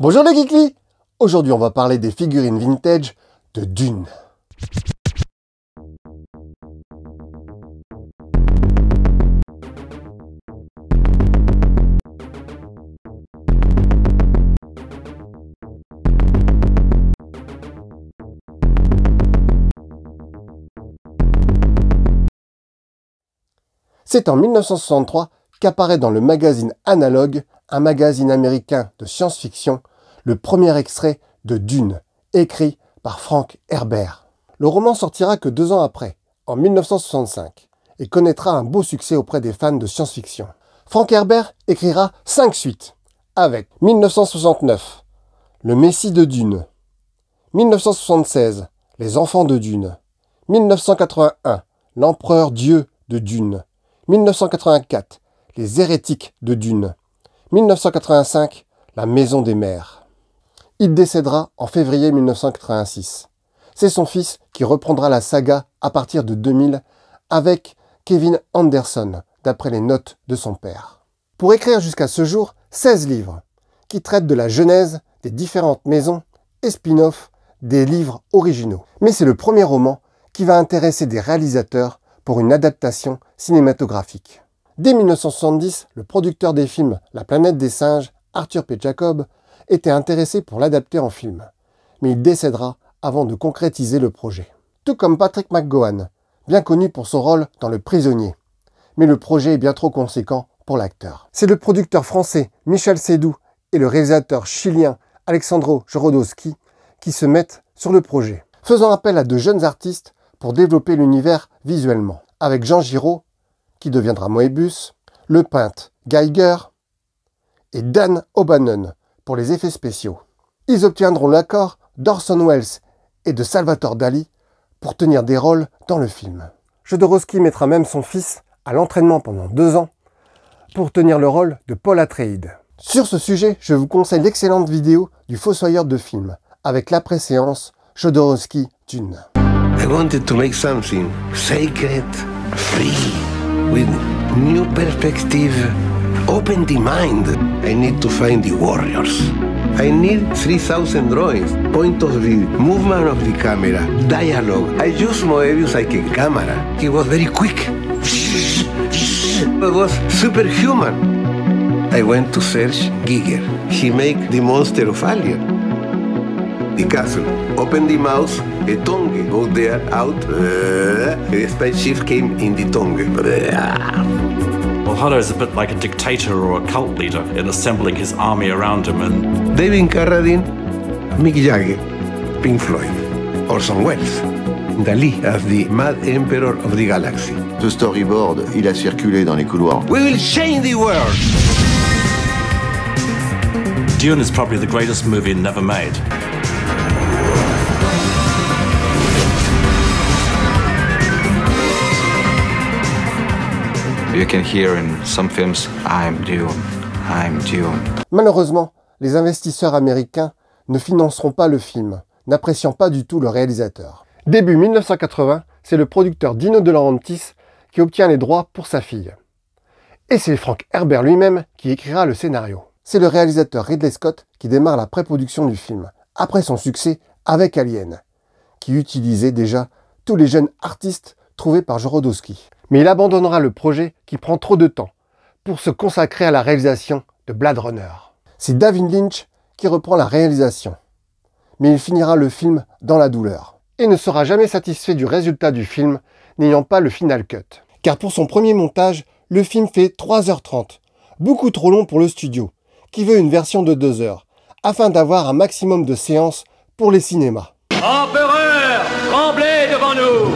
Bonjour les geekly. Aujourd'hui on va parler des figurines vintage de Dune. C'est en 1963 qu'apparaît dans le magazine Analogue, un magazine américain de science-fiction, le premier extrait de Dune, écrit par Frank Herbert. Le roman sortira que 2 ans après, en 1965, et connaîtra un beau succès auprès des fans de science-fiction. Frank Herbert écrira 5 suites, avec 1969, Le Messie de Dune, 1976, Les Enfants de Dune, 1981, L'Empereur Dieu de Dune, 1984, Les Hérétiques de Dune, 1985, La Maison des Mers. Il décédera en février 1986. C'est son fils qui reprendra la saga à partir de 2000 avec Kevin Anderson, d'après les notes de son père. Pour écrire jusqu'à ce jour 16 livres, qui traitent de la genèse des différentes maisons et spin-off des livres originaux. Mais c'est le premier roman qui va intéresser des réalisateurs pour une adaptation cinématographique. Dès 1970, le producteur des films La Planète des Singes, Arthur P. Jacob, était intéressé pour l'adapter en film, mais il décédera avant de concrétiser le projet. Tout comme Patrick McGowan, bien connu pour son rôle dans Le Prisonnier, mais le projet est bien trop conséquent pour l'acteur. C'est le producteur français Michel Seydoux et le réalisateur chilien Alejandro Jodorowsky qui se mettent sur le projet, faisant appel à de jeunes artistes pour développer l'univers visuellement, avec Jean Giraud, qui deviendra Moebius, le peintre Giger et Dan O'Bannon pour les effets spéciaux. Ils obtiendront l'accord d'Orson Welles et de Salvador Dali pour tenir des rôles dans le film. Jodorowsky mettra même son fils à l'entraînement pendant 2 ans pour tenir le rôle de Paul Atreides. Sur ce sujet, je vous conseille l'excellente vidéo du Fossoyeur de film avec l'après-séance Jodorowsky Dune. I wanted to make something sacred, free, with new perspective. Open the mind. I need to find the warriors. I need 3,000 drawings, point of view, movement of the camera, dialogue. I use Moebius like a camera. He was very quick. It was superhuman. I went to search Giger. He made the monster of Alien. The castle. Open the mouth, a tongue. Go there, out. The spaceship came in the tongue. Well, Hollow is a bit like a dictator or a cult leader in assembling his army around him and... David Carradine, Mick Jagger, Pink Floyd, Orson Welles, Dali as the Mad Emperor of the Galaxy. Ce storyboard, il a circulé dans les couloirs. We will change the world! Dune is probably the greatest movie never made. You can hear in some films, I'm Dune, I'm Dune. Malheureusement, les investisseurs américains ne financeront pas le film, n'appréciant pas du tout le réalisateur. Début 1980, c'est le producteur Dino De Laurentiis qui obtient les droits pour sa fille. Et c'est Frank Herbert lui-même qui écrira le scénario. C'est le réalisateur Ridley Scott qui démarre la pré-production du film, après son succès avec Alien, qui utilisait déjà tous les jeunes artistes trouvés par Jodorowsky. Mais il abandonnera le projet qui prend trop de temps pour se consacrer à la réalisation de Blade Runner. C'est David Lynch qui reprend la réalisation, mais il finira le film dans la douleur et ne sera jamais satisfait du résultat du film, n'ayant pas le final cut. Car pour son premier montage, le film fait 3h30, beaucoup trop long pour le studio, qui veut une version de 2 heures, afin d'avoir un maximum de séances pour les cinémas. Empereur, tremblez devant nous!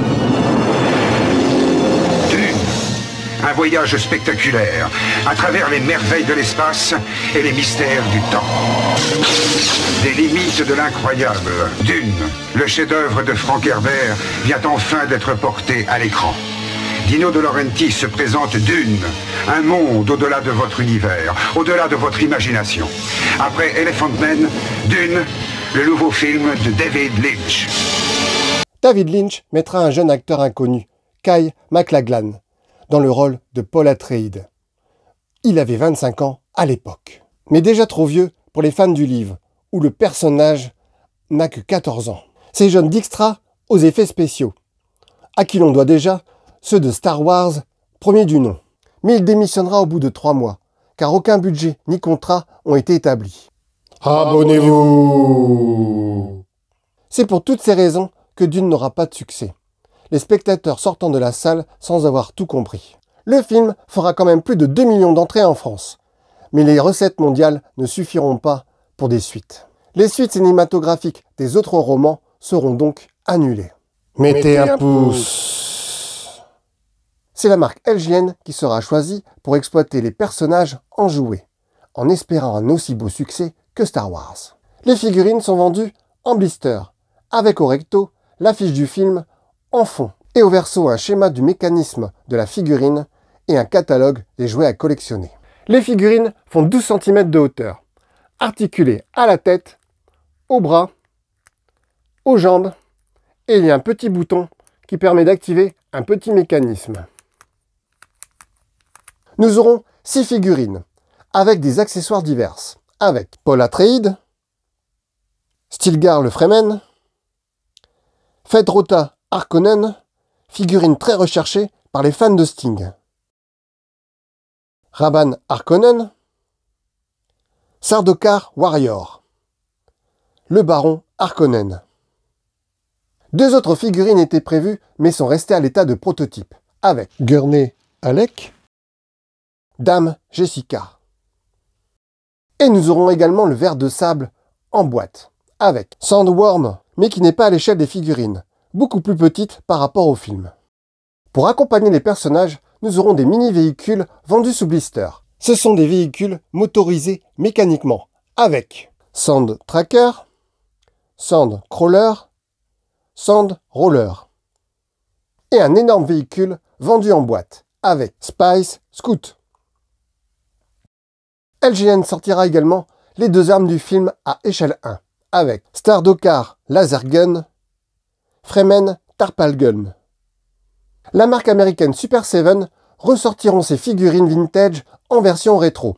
Un voyage spectaculaire à travers les merveilles de l'espace et les mystères du temps. Des limites de l'incroyable. Dune, le chef-d'œuvre de Frank Herbert, vient enfin d'être porté à l'écran. Dino De Laurentiis se présente Dune, un monde au-delà de votre univers, au-delà de votre imagination. Après Elephant Man, Dune, le nouveau film de David Lynch. David Lynch mettra un jeune acteur inconnu, Kyle MacLachlan, dans le rôle de Paul Atreides. Il avait 25 ans à l'époque. Mais déjà trop vieux pour les fans du livre, où le personnage n'a que 14 ans. C'est John Dykstra aux effets spéciaux, à qui l'on doit déjà ceux de Star Wars, premier du nom. Mais il démissionnera au bout de 3 mois, car aucun budget ni contrat ont été établis. Abonnez-vous! C'est pour toutes ces raisons que Dune n'aura pas de succès, les spectateurs sortant de la salle sans avoir tout compris. Le film fera quand même plus de 2 millions d'entrées en France, mais les recettes mondiales ne suffiront pas pour des suites. Les suites cinématographiques des autres romans seront donc annulées. Mettez un pouce! C'est la marque LJN qui sera choisie pour exploiter les personnages en jouets, en espérant un aussi beau succès que Star Wars. Les figurines sont vendues en blister, avec au recto l'affiche du film en fond, et au verso un schéma du mécanisme de la figurine et un catalogue des jouets à collectionner. Les figurines font 12 cm de hauteur, articulées à la tête, aux bras, aux jambes, et il y a un petit bouton qui permet d'activer un petit mécanisme. Nous aurons 6 figurines, avec des accessoires divers, avec Paul Atreides, Stilgar le Fremen, Feyd-Rautha Harkonnen, figurine très recherchée par les fans de Sting, Rabban Harkonnen, Sardaukar Warrior, le baron Harkonnen. 2 autres figurines étaient prévues mais sont restées à l'état de prototype, avec Gurney Halleck, Dame Jessica. Et nous aurons également le ver de sable en boîte, avec Sandworm, mais qui n'est pas à l'échelle des figurines, beaucoup plus petite par rapport au film. Pour accompagner les personnages, nous aurons des mini-véhicules vendus sous blister. Ce sont des véhicules motorisés mécaniquement, avec Sand Tracker, Sand Crawler, Sand Roller. Et un énorme véhicule vendu en boîte, avec Spice Scoot. LJN sortira également les 2 armes du film à échelle 1, avec Sardaukar Laser Gun, Fremen Tarpal Gun. La marque américaine Super 7 ressortiront ses figurines vintage en version rétro,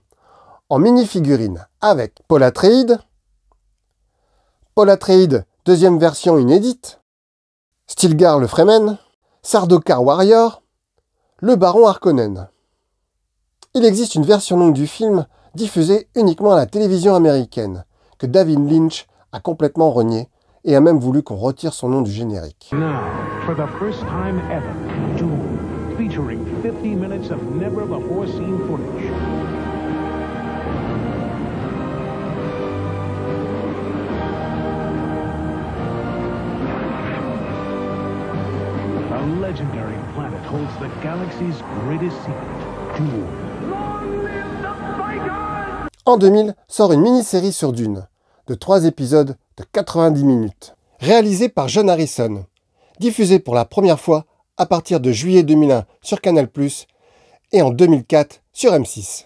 en mini-figurines, avec Paul Atreides, deuxième version inédite, Stilgar le Fremen, Sardaukar Warrior, le baron Harkonnen. Il existe une version longue du film diffusée uniquement à la télévision américaine, que David Lynch a complètement renié et a même voulu qu'on retire son nom du générique. Now, for the first time ever, Dune, featuring 50 minutes of never-before-seen footage. A legendary planet holds the galaxy's greatest secret, Dune. En 2000, sort une mini-série sur Dune, de 3 épisodes de 90 minutes, réalisée par John Harrison, diffusée pour la première fois à partir de juillet 2001 sur Canal+, et en 2004 sur M6.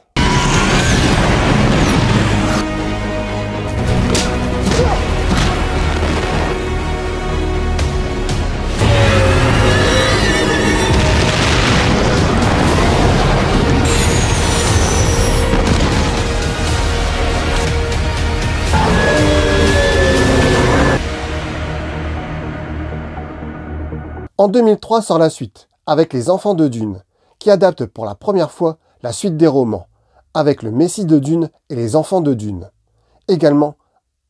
En 2003 sort la suite, avec Les Enfants de Dune, qui adapte pour la première fois la suite des romans, avec le Messie de Dune et Les Enfants de Dune, également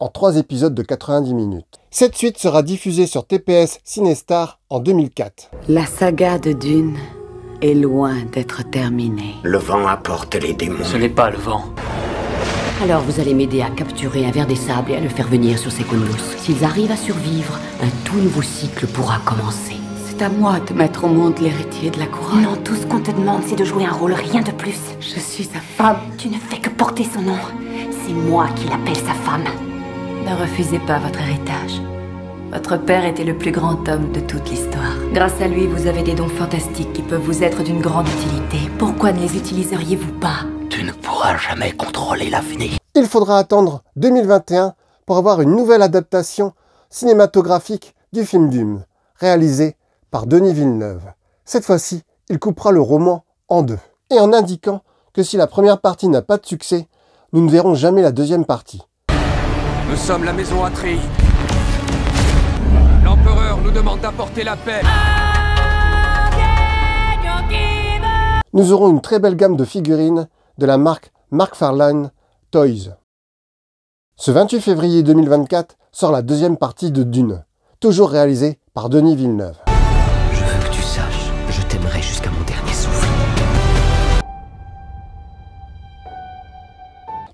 en 3 épisodes de 90 minutes. Cette suite sera diffusée sur TPS Cinestar en 2004. La saga de Dune est loin d'être terminée. Le vent apporte les démons. Ce n'est pas le vent. Alors vous allez m'aider à capturer un ver des sables et à le faire venir sur Secondos. S'ils arrivent à survivre, un tout nouveau cycle pourra commencer. C'est à moi de mettre au monde l'héritier de la couronne. Non, tout ce qu'on te demande, c'est de jouer un rôle, rien de plus. Je suis sa femme. Tu ne fais que porter son nom. C'est moi qui l'appelle sa femme. Ne refusez pas votre héritage. Votre père était le plus grand homme de toute l'histoire. Grâce à lui, vous avez des dons fantastiques qui peuvent vous être d'une grande utilité. Pourquoi ne les utiliseriez-vous pas? Tu ne pourras jamais contrôler l'avenir. Il faudra attendre 2021 pour avoir une nouvelle adaptation cinématographique du film Dune, réalisée par Denis Villeneuve. Cette fois-ci, il coupera le roman en 2, et en indiquant que si la première partie n'a pas de succès, nous ne verrons jamais la deuxième partie. Nous sommes la maison Atreides. L'empereur nous demande d'apporter la paix. Nous aurons une très belle gamme de figurines de la marque McFarlane Toys. Ce 28 février 2024 sort la deuxième partie de Dune, toujours réalisée par Denis Villeneuve. Je veux que tu saches, je t'aimerai jusqu'à mon dernier souffle.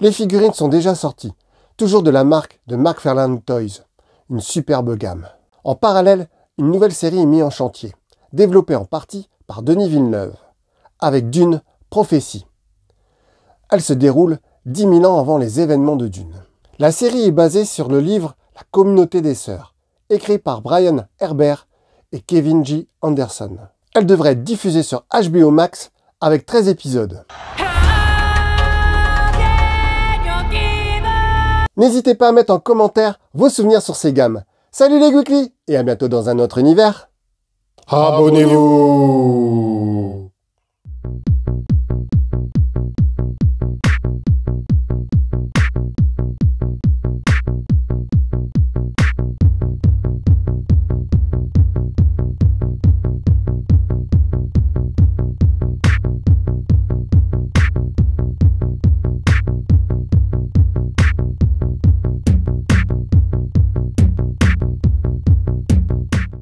Les figurines sont déjà sorties, toujours de la marque de McFarlane Toys, une superbe gamme. En parallèle, une nouvelle série est mise en chantier, développée en partie par Denis Villeneuve, avec Dune Prophétie. Elle se déroule 10 000 ans avant les événements de Dune. La série est basée sur le livre La Communauté des Sœurs, écrit par Brian Herbert et Kevin J. Anderson. Elle devrait être diffusée sur HBO Max avec 13 épisodes. N'hésitez pas à mettre en commentaire vos souvenirs sur ces gammes. Salut les Geekly et à bientôt dans un autre univers. Abonnez-vous!